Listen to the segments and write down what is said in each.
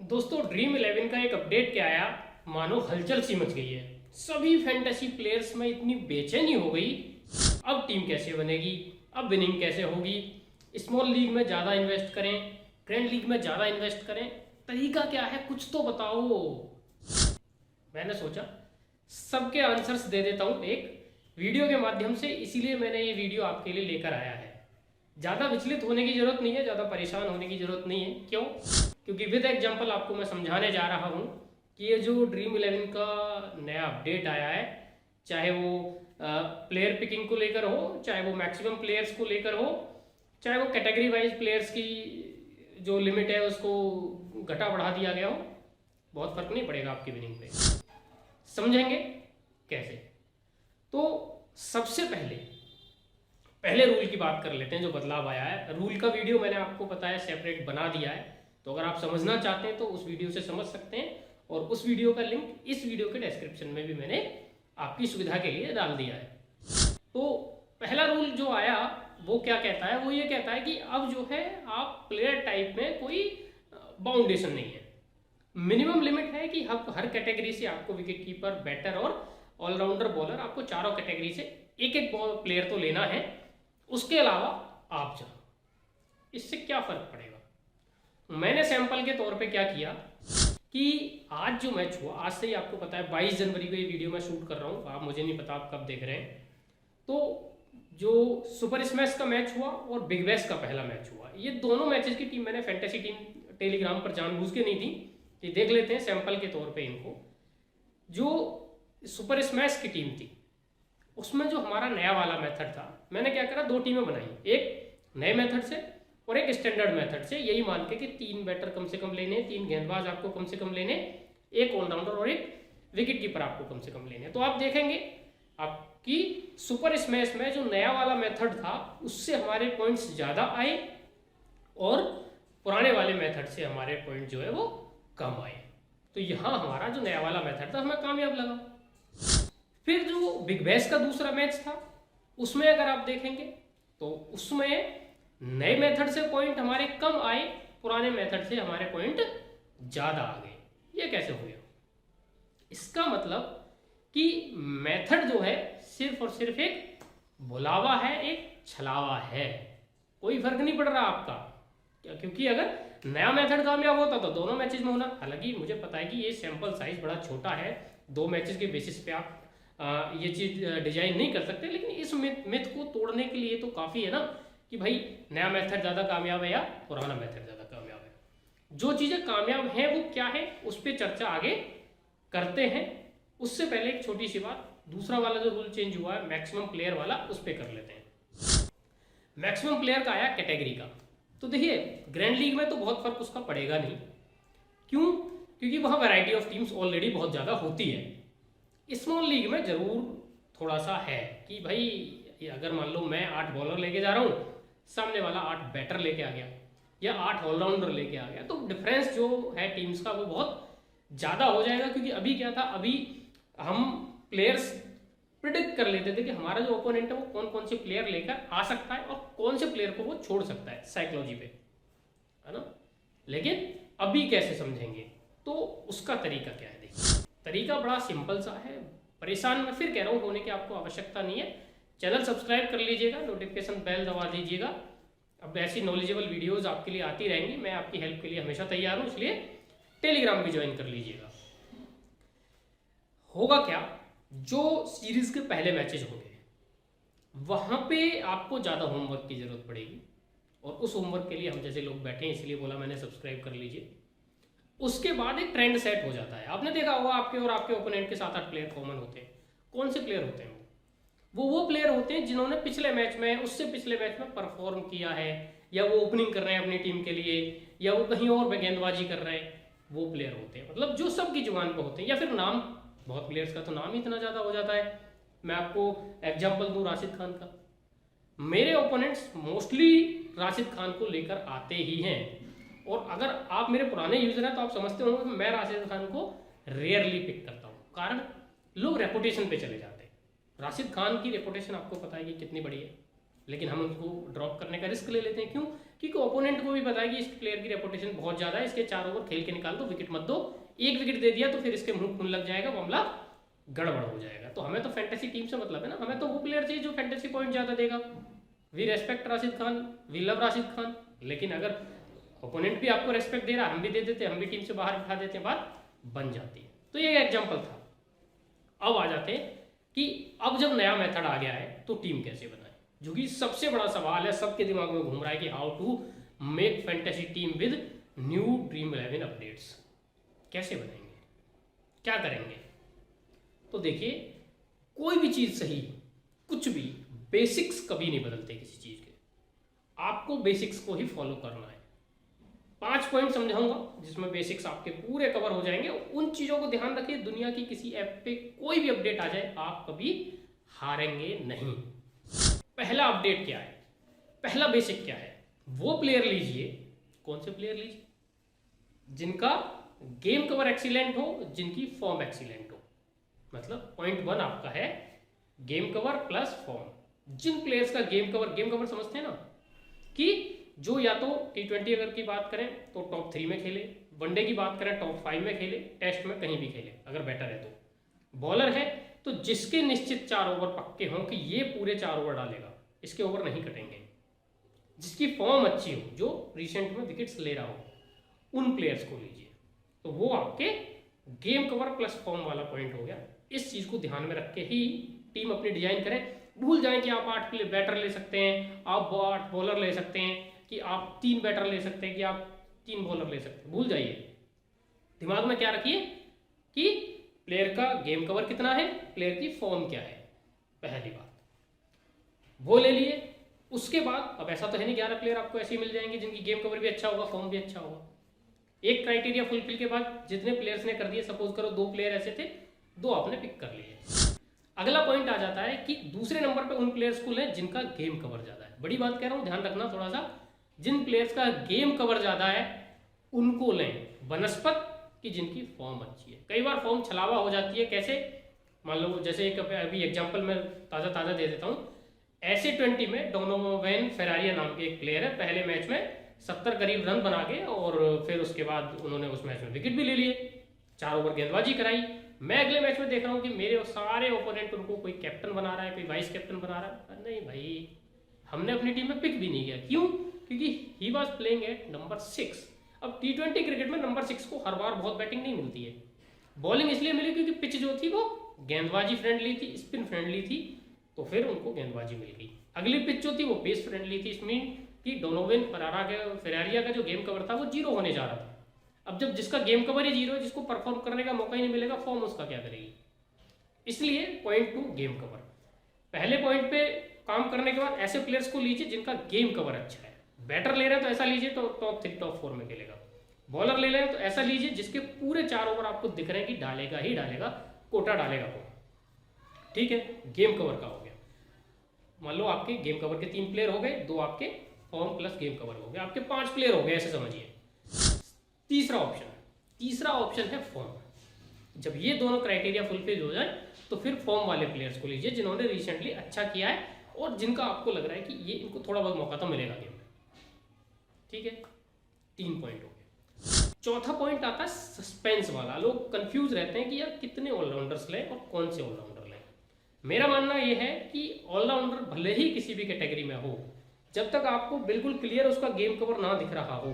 दोस्तों ड्रीम 11 का एक अपडेट क्या आया, मानो हलचल सी मच गई है। सभी फैंटेसी प्लेयर्स में इतनी बेचैनी हो गई, अब टीम कैसे बनेगी, अब विनिंग कैसे होगी, स्मॉल लीग में ज़्यादा इन्वेस्ट करें, ग्रैंड लीग में ज़्यादा इन्वेस्ट करें, तरीका क्या है कुछ तो बताओ। मैंने सोचा सबके आंसर्स दे देता हूँ एक वीडियो के माध्यम से, इसीलिए मैंने ये वीडियो आपके लिए लेकर आया है। ज़्यादा विचलित होने की जरूरत नहीं है, ज़्यादा परेशान होने की जरूरत नहीं है। क्यों? क्योंकि विद एग्जाम्पल आपको मैं समझाने जा रहा हूँ कि ये जो ड्रीम 11 का नया अपडेट आया है, चाहे वो प्लेयर पिकिंग को लेकर हो, चाहे वो मैक्सिमम प्लेयर्स को लेकर हो, चाहे वो कैटेगरी वाइज प्लेयर्स की जो लिमिट है उसको घटा बढ़ा दिया गया हो, बहुत फर्क नहीं पड़ेगा आपकी विनिंग पे। समझेंगे कैसे? तो सबसे पहले रूल की बात कर लेते हैं जो बदलाव आया है। रूल का वीडियो मैंने आपको पता है सेपरेट बना दिया है, तो अगर आप समझना चाहते हैं तो उस वीडियो से समझ सकते हैं, और उस वीडियो का लिंक इस वीडियो के डिस्क्रिप्शन में भी मैंने आपकी सुविधा के लिए डाल दिया है। तो पहला रूल जो आया वो क्या कहता है, वो ये कहता है कि अब जो है आप प्लेयर टाइप में कोई बाउंडेशन नहीं है। मिनिमम लिमिट है कि हर कैटेगरी से आपको विकेट कीपर, बैटर और ऑलराउंडर बॉलर, आपको चारों कैटेगरी से एक एक प्लेयर तो लेना है, उसके अलावा आप जाओ। इससे क्या फर्क पड़ेगा? मैंने सैंपल के तौर पे क्या किया कि आज जो मैच हुआ, आज से ही आपको पता है 22 जनवरी को ये वीडियो मैं शूट कर रहा हूँ, आप मुझे नहीं पता आप कब देख रहे हैं। तो जो सुपर स्मैश का मैच हुआ और बिग बैश का पहला मैच हुआ, ये दोनों मैचेस की टीम मैंने फैंटेसी टीम टेलीग्राम पर जानबूझ के नहीं दी कि देख लेते हैं सैंपल के तौर पे इनको। जो सुपर स्मैश की टीम थी उसमें जो हमारा नया वाला मेथड था, मैंने क्या करा, दो टीमें बनाई, एक नए मेथड से और एक स्टैंडर्ड मेथड से, यही मान के कि 3 बैटर कम से कम लेने, 3 गेंदबाज आपको कम से कम लेने, एक ऑलराउंडर और एक विकेट कीपर आपको कम से कम लेने। तो आप देखेंगे आपकी सुपर स्मैश में जो नया वाला मेथड था उससे हमारे पॉइंट्स ज़्यादा आए और पुराने वाले मेथड से हमारे पॉइंट जो है वो कम आए। तो यहाँ हमारा जो नया वाला मेथड था हमें कामयाब लगा। फिर जो बिग बैश का दूसरा मैच था उसमें अगर आप देखेंगे तो उसमें नए मेथड से पॉइंट हमारे कम आए, पुराने मेथड से हमारे पॉइंट ज़्यादा आ गए। ये कैसे हो गया? इसका मतलब कि मेथड जो है सिर्फ और सिर्फ एक भुलावा है, एक छलावा है, कोई फर्क नहीं पड़ रहा आपका। क्योंकि अगर नया मेथड कामयाब होता तो दोनों मैचेस में होना। हालांकि मुझे पता है कि ये सैंपल साइज बड़ा छोटा है, 2 मैचेस के बेसिस पे आप ये चीज़ डिजाइन नहीं कर सकते, लेकिन इस मिथ को तोड़ने के लिए तो काफ़ी है ना कि भाई नया मेथड ज़्यादा कामयाब है या पुराना मेथड ज़्यादा कामयाब है। जो चीज़ें कामयाब हैं वो क्या है उस पर चर्चा आगे करते हैं। उससे पहले एक छोटी सी बात, दूसरा वाला जो रूल चेंज हुआ है मैक्सिमम प्लेयर वाला, उस पर कर लेते हैं। मैक्सिमम प्लेयर का आया कैटेगरी का। तो देखिए ग्रैंड लीग में तो बहुत फर्क उसका पड़ेगा नहीं। क्यों? क्योंकि वहाँ वैरायटी ऑफ टीम्स ऑलरेडी बहुत ज़्यादा होती है। स्मॉल लीग में जरूर थोड़ा सा है कि भाई अगर मान लो मैं 8 बॉलर लेके जा रहा हूँ, सामने वाला 8 बैटर लेके आ गया या 8 ऑलराउंडर लेके आ गया, तो डिफरेंस जो है टीम्स का वो बहुत ज़्यादा हो जाएगा। क्योंकि अभी क्या था, अभी हम प्लेयर्स प्रिडिक्ट कर लेते थे कि हमारा जो ओपोनेंट है वो कौन कौन से प्लेयर लेकर आ सकता है और कौन से प्लेयर को वो छोड़ सकता है साइकोलॉजी पे, है ना। लेकिन अभी कैसे समझेंगे, तो उसका तरीका क्या है? देखिए तरीका बड़ा सिंपल सा है, परेशान मैं फिर कह रहा हूँ होने की आपको आवश्यकता नहीं है। चैनल सब्सक्राइब कर लीजिएगा, नोटिफिकेशन बेल दबा दीजिएगा। अब ऐसी नॉलेजेबल वीडियोस आपके लिए आती रहेंगी, मैं आपकी हेल्प के लिए हमेशा तैयार हूँ, इसलिए टेलीग्राम भी ज्वाइन कर लीजिएगा। होगा क्या, जो सीरीज के पहले मैचेज होंगे वहाँ पे आपको ज़्यादा होमवर्क की जरूरत पड़ेगी, और उस होमवर्क के लिए हम जैसे लोग बैठे हैं इसलिए बोला मैंने सब्सक्राइब कर लीजिए। उसके बाद एक ट्रेंड सेट हो जाता है। आपने देखा होगा आपके और आपके ओपोनेंट के 7-8 प्लेयर कॉमन होते हैं। कौन से प्लेयर होते हैं? वो प्लेयर होते हैं जिन्होंने पिछले मैच में, उससे पिछले मैच में परफॉर्म किया है, या वो ओपनिंग कर रहे हैं अपनी टीम के लिए, या वो कहीं और गेंदबाजी कर रहे हैं, वो प्लेयर होते हैं। मतलब जो सबकी जुबान पर होते हैं, या फिर नाम, बहुत प्लेयर्स का तो नाम ही इतना ज़्यादा हो जाता है। मैं आपको एग्जाम्पल दूँ राशिद खान का, मेरे ओपोनेंट्स मोस्टली राशिद खान को लेकर आते ही हैं। और अगर आप मेरे पुराने यूजर हैं तो आप समझते होंगे कि मैं राशिद खान को रेयरली पिक करता हूँ, कारण लोग रेपुटेशन पे चले जाते हैं। राशिद खान की रेपुटेशन आपको पता है कि कितनी बड़ी है, लेकिन हम उनको ड्रॉप करने का रिस्क ले लेते हैं। क्यों? क्योंकि ओपोनेंट को भी पता है कि इस प्लेयर की रेपुटेशन बहुत ज़्यादा है, इसके 4 ओवर खेल के निकाल दो, विकेट मत दो। 1 विकेट दे दिया तो फिर इसके मुंह खून लग जाएगा, मामला गड़बड़ हो जाएगा। तो हमें तो फैंटेसी टीम से मतलब है ना, हमें तो वो प्लेयर चाहिए जो फैंटेसी पॉइंट ज़्यादा देगा। We respect Rashid Khan, we love Rashid Khan. लेकिन अगर ओपोनेंट भी आपको रेस्पेक्ट दे रहा, हम भी दे देते, हम भी टीम से बाहर उठा देते, बात बन जाती है। तो ये एग्जाम्पल था। अब आ जाते हैं कि अब जब नया मेथड आ गया है तो टीम कैसे बनाए, जो कि सबसे बड़ा सवाल है, सबके दिमाग में घूम रहा है कि how to make fantasy team with new dream 11 updates. कैसे बनाएंगे, क्या करेंगे? तो देखिए, कोई भी चीज सही, कुछ भी, बेसिक्स कभी नहीं बदलते किसी चीज के। आपको बेसिक्स को ही फॉलो करना है। 5 पॉइंट समझाऊंगा जिसमें बेसिक्स आपके पूरे कवर हो जाएंगे। उन चीजों को ध्यान रखिए, दुनिया की किसी ऐप पे कोई भी अपडेट आ जाए, आप कभी हारेंगे नहीं। पहला अपडेट क्या है, पहला बेसिक क्या है? वो प्लेयर लीजिए, कौन से प्लेयर लीजिए? जिनका गेम कवर एक्सीलेंट हो, जिनकी फॉर्म एक्सीलेंट हो। मतलब पॉइंट 1 आपका है गेम कवर प्लस फॉर्म। जिन प्लेयर्स का गेम कवर समझते हैं ना, कि जो या तो T20 अगर की बात करें तो टॉप 3 में खेले, वनडे की बात करें टॉप 5 में खेले, टेस्ट में कहीं भी खेले अगर बैटर है तो। बॉलर है तो जिसके निश्चित 4 ओवर पक्के हों कि ये पूरे 4 ओवर डालेगा, इसके ओवर नहीं कटेंगे। जिसकी फॉर्म अच्छी हो, जो रिसेंट में विकेट्स ले रहा हो, उन प्लेयर्स को लीजिए। तो वो आपके गेम कवर प्लस फॉर्म वाला पॉइंट हो गया। इस चीज को ध्यान में रख के ही टीम अपनी डिजाइन करें। भूल जाएं कि आप 8 बैटर ले सकते हैं, आप 8 बॉलर ले सकते हैं, कि आप 3 बैटर ले सकते हैं, कि आप 3 बॉलर ले सकते हैं। भूल जाइए। दिमाग में क्या रखिए कि प्लेयर का गेम कवर कितना है, प्लेयर की फॉर्म क्या है, पहली बात वो ले लिए। उसके बाद अब ऐसा तो है नहीं 11 प्लेयर आपको ऐसे ही मिल जाएंगे जिनकी गेम कवर भी अच्छा होगा, फॉर्म भी अच्छा होगा। एक क्राइटेरिया फुलफिल के बाद जितने प्लेयर्स ने कर दिए, सपोज करो 2 प्लेयर ऐसे थे, 2 आपने पिक कर लिए। अगला पॉइंट आ जाता है कि दूसरे नंबर पे उन प्लेयर्स को लें जिनका गेम कवर ज्यादा है। बड़ी बात कह रहा हूं, ध्यान रखना थोड़ा सा। जिन प्लेयर्स का गेम कवर ज्यादा है उनको लें बनस्पत कि जिनकी फॉर्म अच्छी है। कई बार फॉर्म छलावा हो जाती है। कैसे? मान लो जैसे एक अभी एग्जांपल में ताज़ा दे देता हूँ। ऐसे 20 में डोनोवेन फेरारिया नाम के एक प्लेयर है, पहले मैच में 70 करीब रन बना के, और फिर उसके बाद उन्होंने उस मैच में विकेट भी ले लिए, 4 ओवर गेंदबाजी कराई। मैं अगले मैच में देख रहा हूँ कि मेरे सारे ओपोनेंट उनको कोई कैप्टन बना रहा है, कोई वाइस कैप्टन बना रहा है। नहीं भाई, हमने अपनी टीम में पिक भी नहीं किया। क्यों? क्योंकि he was playing at number 6। अब T20 क्रिकेट में नंबर 6 को हर बार बहुत बैटिंग नहीं मिलती है। बॉलिंग इसलिए मिली क्योंकि पिच जो थी वो गेंदबाजी फ्रेंडली थी, स्पिन फ्रेंडली थी, तो फिर उनको गेंदबाजी मिल गई। अगली पिच जो थी वो पेस फ्रेंडली थी, इसमें कि डोनोवेन फेरारिया का जो गेम कवर था वो 0 होने जा रहा था। अब जब जिसका गेम कवर ही 0 है, जिसको परफॉर्म करने का मौका ही नहीं मिलेगा, फॉर्म उसका क्या करेगी? इसलिए पॉइंट 2 गेम कवर। पहले पॉइंट पे काम करने के बाद ऐसे प्लेयर्स को लीजिए जिनका गेम कवर अच्छा है। बैटर ले रहे हैं तो ऐसा लीजिए तो टॉप 3 टॉप 4 में खेलेगा। बॉलर ले रहे हैं तो ऐसा लीजिए जिसके पूरे 4 ओवर आपको दिख रहे हैं कि डालेगा ही डालेगा, कोटा डालेगा वो। ठीक है, गेम कवर का हो गया। मान लो आपके गेम कवर के 3 प्लेयर हो गए, 2 आपके फॉर्म प्लस गेम कवर हो गए, आपके 5 प्लेयर हो गए, ऐसे समझिए। तीसरा ऑप्शन है फॉर्म। जब ये दोनों क्राइटेरिया फुलफिल हो जाए तो फिर फॉर्म वाले प्लेयर्स को लीजिए जिन्होंने रिसेंटली अच्छा किया है और जिनका आपको लग रहा है कि ये इनको थोड़ा बहुत मौका तो मिलेगा गेम में। ठीक है, 3 पॉइंट हो गए। चौथा पॉइंट आता है सस्पेंस वाला। लोग कंफ्यूज रहते हैं कि यार कितने ऑलराउंडर्स लें और कौन से ऑलराउंडर लें। मेरा मानना यह है कि ऑलराउंडर भले ही किसी भी कैटेगरी में हो, जब तक आपको बिल्कुल क्लियर उसका गेम कवर ना दिख रहा हो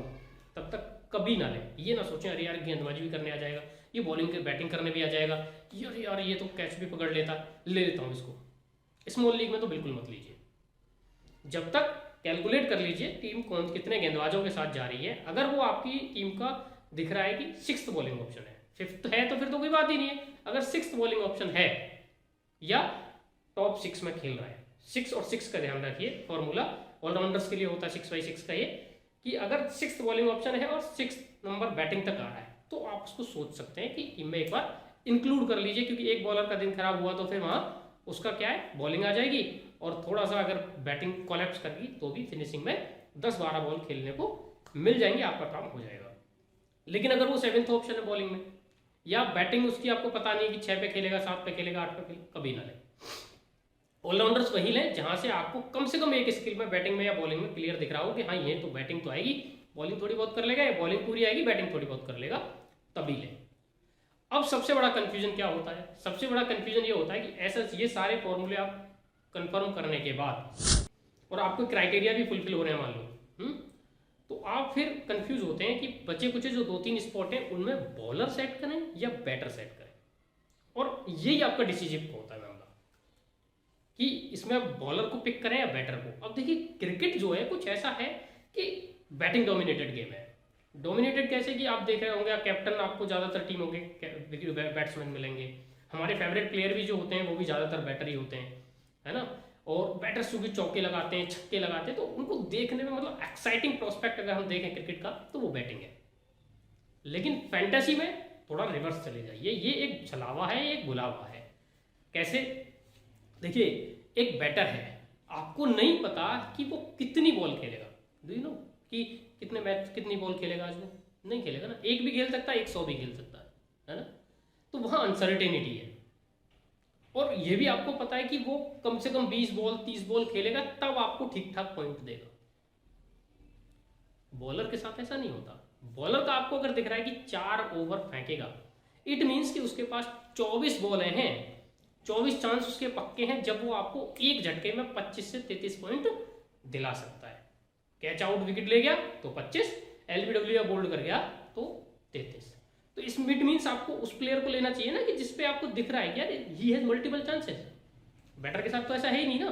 तब तक कभी ना लें। ये ना सोचें अरे यार गेंदबाजी भी करने आ जाएगा, ये बॉलिंग के बैटिंग करने भी आ जाएगा, यार ये तो कैच भी पकड़ लेता, ले लेता हूँ इसको। स्मॉल लीग में तो बिल्कुल मत लीजिए। जब तक कैलकुलेट कर लीजिए टीम कौन कितने गेंदबाजों के साथ जा रही है। अगर वो आपकी टीम का दिख रहा है कि 6th बॉलिंग ऑप्शन है, 5th है तो फिर तो कोई बात ही नहीं है। अगर 6th बॉलिंग ऑप्शन है या टॉप 6 में खेल रहा है, 6 और 6 का ध्यान रखिए, फॉर्मूला ऑलराउंडर्स के लिए होता है 6x6 का ये, कि अगर 6th बॉलिंग ऑप्शन है और 6th नंबर बैटिंग तक आ रहा है तो आप उसको सोच सकते हैं कि टीम में एक बार इंक्लूड कर लीजिए, क्योंकि एक बॉलर का दिन खराब हुआ तो फिर वहां उसका क्या है, बॉलिंग आ जाएगी, और थोड़ा सा अगर बैटिंग कोलैप्स करेगी तो भी फिनिशिंग में 10-12 बॉल खेलने को मिल जाएंगे, आपका काम हो जाएगा। लेकिन अगर वो 7th ऑप्शन है बॉलिंग में, या बैटिंग उसकी आपको पता नहीं कि 6 पे खेलेगा, 7 पे खेलेगा, 8 पे खेलेगा, कभी ना ले। ऑलराउंडर्स वही लें जहां से आपको कम से कम एक स्किल में, बैटिंग में या बॉलिंग में क्लियर दिख रहा हो कि हाँ ये तो बैटिंग तो आएगी, बॉलिंग थोड़ी बहुत कर लेगा, या बॉलिंग पूरी आएगी बैटिंग थोड़ी बहुत कर लेगा, तभी लें। अब सबसे बड़ा कंफ्यूजन क्या होता है? सबसे बड़ा कंफ्यूजन ये होता है कि ऐसा ये सारे फॉर्मूले आप कंफर्म करने के बाद और आपको क्राइटेरिया भी फुलफिल हो रहे हैं मान लो, तो आप फिर कंफ्यूज होते हैं कि बचे कुछ जो 2-3 स्पॉट हैं उनमें बॉलर सेट करें या बैटर सेट करें, और यही आपका डिसीजन होता है मामला कि इसमें आप बॉलर को पिक करें या बैटर को। अब देखिए क्रिकेट जो है कुछ ऐसा है कि बैटिंग डोमिनेटेड गेम है। डोमिनेटेड कैसे कि आप देख रहे होंगे कैप्टन आपको ज़्यादातर टीमों के बैट्समैन मिलेंगे, हमारे फेवरेट प्लेयर भी जो होते हैं वो भी ज़्यादातर बैटर ही होते हैं, है ना। और बैटर्स जो भी चौके लगाते हैं, छक्के लगाते हैं, तो उनको देखने में मतलब एक्साइटिंग प्रोस्पेक्ट अगर हम देखें क्रिकेट का तो वो बैटिंग है। लेकिन फैंटेसी में थोड़ा रिवर्स चले जाइए, ये एक छलावा है, एक बुलावा है। कैसे? देखिए एक बैटर है, आपको नहीं पता कि वो कितनी बॉल खेलेगा, डू यू नो कि कितने मैच कितनी बॉल खेलेगा आज वो, नहीं खेलेगा ना, एक भी खेल सकता है, 100 भी खेल सकता है ना। तो वहाँ अनसर्टेनिटी है। और ये भी आपको पता है कि वो कम से कम 20 बॉल 30 बॉल खेलेगा तब आपको ठीक ठाक पॉइंट देगा। बॉलर के साथ ऐसा नहीं होता। बॉलर का आपको अगर दिख रहा है कि 4 ओवर फेंकेगा, इट मीन्स कि उसके पास 24 बॉलें हैं, 24 चांस उसके पक्के हैं जब वो आपको एक झटके में 25 से 33 पॉइंट दिला सकता है। कैच आउट विकेट ले गया तो 25, एलबीडब्ल्यू या बोल्ड कर गया तो 33। तो इस मिड मीन्स आपको उस प्लेयर को लेना चाहिए ना कि जिसपे आपको दिख रहा है कि यार he has multiple chances. Batter के साथ तो ऐसा है ही नहीं ना,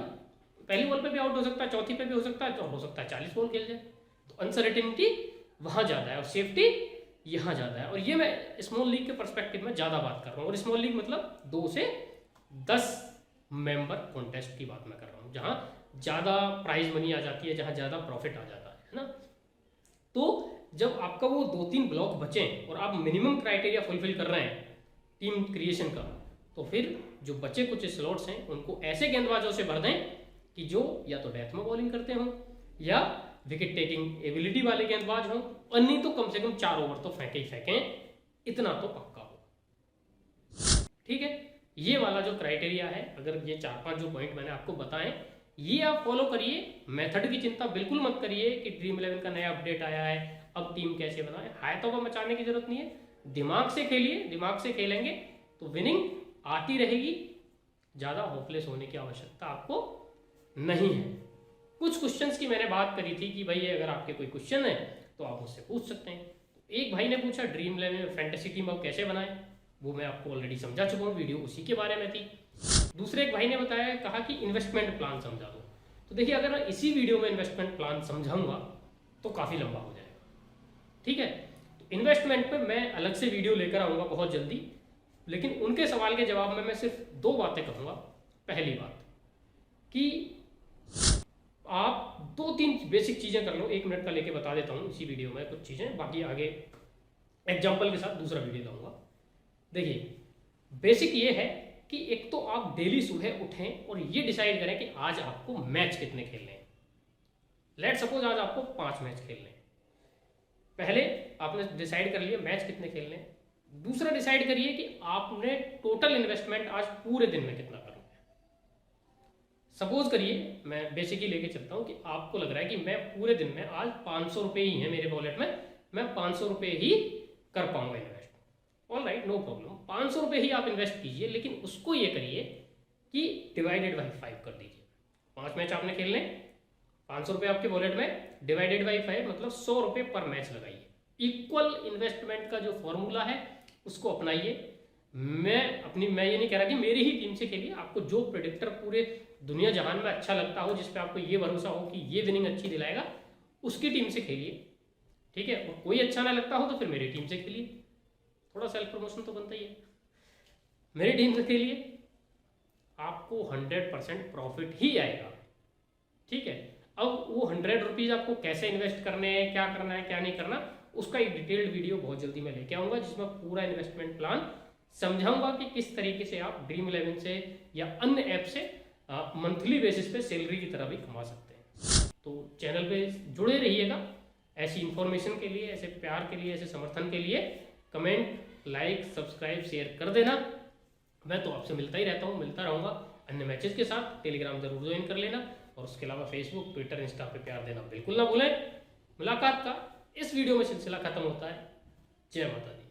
पहली बॉल पे भी आउट हो सकता है, चौथी पे भी हो सकता है, तो हो सकता है 40 बॉल खेल जाए। तो अनसर्टेनिटी वहां ज्यादा है और सेफ्टी यहाँ ज्यादा है। और ये मैं स्मॉल लीग के पर्सपेक्टिव में ज्यादा बात कर रहा हूँ। और स्मॉल लीग मतलब 2 से 10 मेंबर कॉन्टेस्ट की बात मैं कर रहा हूँ, जहां ज्यादा प्राइज मनी आ जाती है, जहां ज्यादा प्रॉफिट आ जाता है ना। तो जब आपका वो 2-3 ब्लॉक बचे और आप मिनिमम क्राइटेरिया फुलफिल कर रहे हैं टीम क्रिएशन का, तो फिर जो बचे कुछ स्लॉट्स हैं उनको ऐसे गेंदबाजों से भर दें कि जो या तो डेथ में बॉलिंग करते हों या विकेट टेकिंग एबिलिटी वाले गेंदबाज हों, और नहीं तो कम से कम 4 ओवर तो फेंके ही फेंकें, इतना तो पक्का हो। ठीक है, ये वाला जो क्राइटेरिया है, अगर ये 4-5 जो पॉइंट मैंने आपको बताएं ये आप फॉलो करिए। मेथड की चिंता बिल्कुल मत करिए कि ड्रीम 11 का नया अपडेट आया है अब टीम कैसे बनाए, हाथों को मचाने की जरूरत नहीं है। दिमाग से खेलिए, दिमाग से खेलेंगे तो विनिंग आती रहेगी, ज्यादा होपलेस होने की आवश्यकता आपको नहीं है। कुछ क्वेश्चंस की मैंने बात करी थी कि भाई अगर आपके कोई क्वेश्चन है तो आप मुझसे पूछ सकते हैं। तो एक भाई ने पूछा ड्रीम 11 में फैंटेसी टीम अब कैसे बनाएं, वो मैं आपको ऑलरेडी समझा चुका हूँ, वीडियो उसी के बारे में थी। दूसरे एक भाई ने बताया, कहा कि इन्वेस्टमेंट प्लान समझा दो। तो देखिए अगर मैं इसी वीडियो में इन्वेस्टमेंट प्लान समझाऊंगा तो काफ़ी लंबा हो जाएगा, ठीक है। तो इन्वेस्टमेंट पे मैं अलग से वीडियो लेकर आऊँगा बहुत जल्दी, लेकिन उनके सवाल के जवाब में मैं सिर्फ 2 बातें कहूँगा। पहली बात कि आप 2-3 बेसिक चीज़ें कर लो, 1 मिनट का लेके बता देता हूँ इसी वीडियो में कुछ चीज़ें, बाकी आगे एग्जाम्पल के साथ दूसरा वीडियो लाऊंगा। देखिए बेसिक ये है कि एक तो आप डेली सुबह उठें और ये डिसाइड करें कि आज आपको मैच कितने खेलने हैं। लेट सपोज आज आपको 5 मैच खेलने हैं। पहले आपने डिसाइड कर लिया मैच कितने खेलने हैं। दूसरा डिसाइड करिए कि आपने टोटल इन्वेस्टमेंट आज पूरे दिन में कितना करना है। सपोज करिए मैं बेसिक ही लेके चलता हूं कि आपको लग रहा है कि मैं पूरे दिन में आज 500 रुपये ही है मेरे वॉलेट में, मैं 500 रुपये ही कर पाऊंगा invest. All right, no problem, 500 रुपये ही आप इन्वेस्ट कीजिए, लेकिन उसको ये करिए कि डिवाइडेड बाई 5 कर दीजिए। 5 मैच आपने खेलने, 500 रुपये आपके वॉलेट में, डिवाइडेड बाई 5 मतलब 100 रुपये पर मैच लगाइए। इक्वल इन्वेस्टमेंट का जो फॉर्मूला है उसको अपनाइए। मैं ये नहीं कह रहा कि मेरी ही टीम से खेलिए, आपको जो प्रेडिक्टर पूरे दुनिया जहान में अच्छा लगता हो, जिसपे आपको ये भरोसा हो कि ये विनिंग अच्छी दिलाएगा, उसकी टीम से खेलिए, ठीक है। और कोई अच्छा ना लगता हो तो फिर मेरी टीम से खेलिए, थोड़ा सेल्फ प्रमोशन तो बनता ही है। मेरी टीम से खेलिए, आपको 100% प्रॉफिट ही आएगा, ठीक है। अब वो 100 रुपीज़ आपको कैसे इन्वेस्ट करने हैं, क्या करना है क्या नहीं करना, उसका एक डिटेल्ड वीडियो बहुत जल्दी मैं लेके आऊँगा, जिसमें पूरा इन्वेस्टमेंट प्लान समझाऊंगा कि किस तरीके से आप ड्रीम 11 से या अन्य ऐप से मंथली बेसिस पे सैलरी की तरह भी कमा सकते हैं। तो चैनल पे जुड़े रहिएगा ऐसी इन्फॉर्मेशन के लिए, ऐसे प्यार के लिए, ऐसे समर्थन के लिए। कमेंट, लाइक, सब्सक्राइब, शेयर कर देना। मैं तो आपसे मिलता ही रहता हूँ, मिलता रहूँगा। अन्य मैचेस के साथ टेलीग्राम जरूर ज्वाइन कर लेना, और उसके अलावा फेसबुक, ट्विटर, इंस्टा पे प्यार देना बिल्कुल ना भूलें। मुलाकात का इस वीडियो में सिलसिला खत्म होता है। जय माता दी।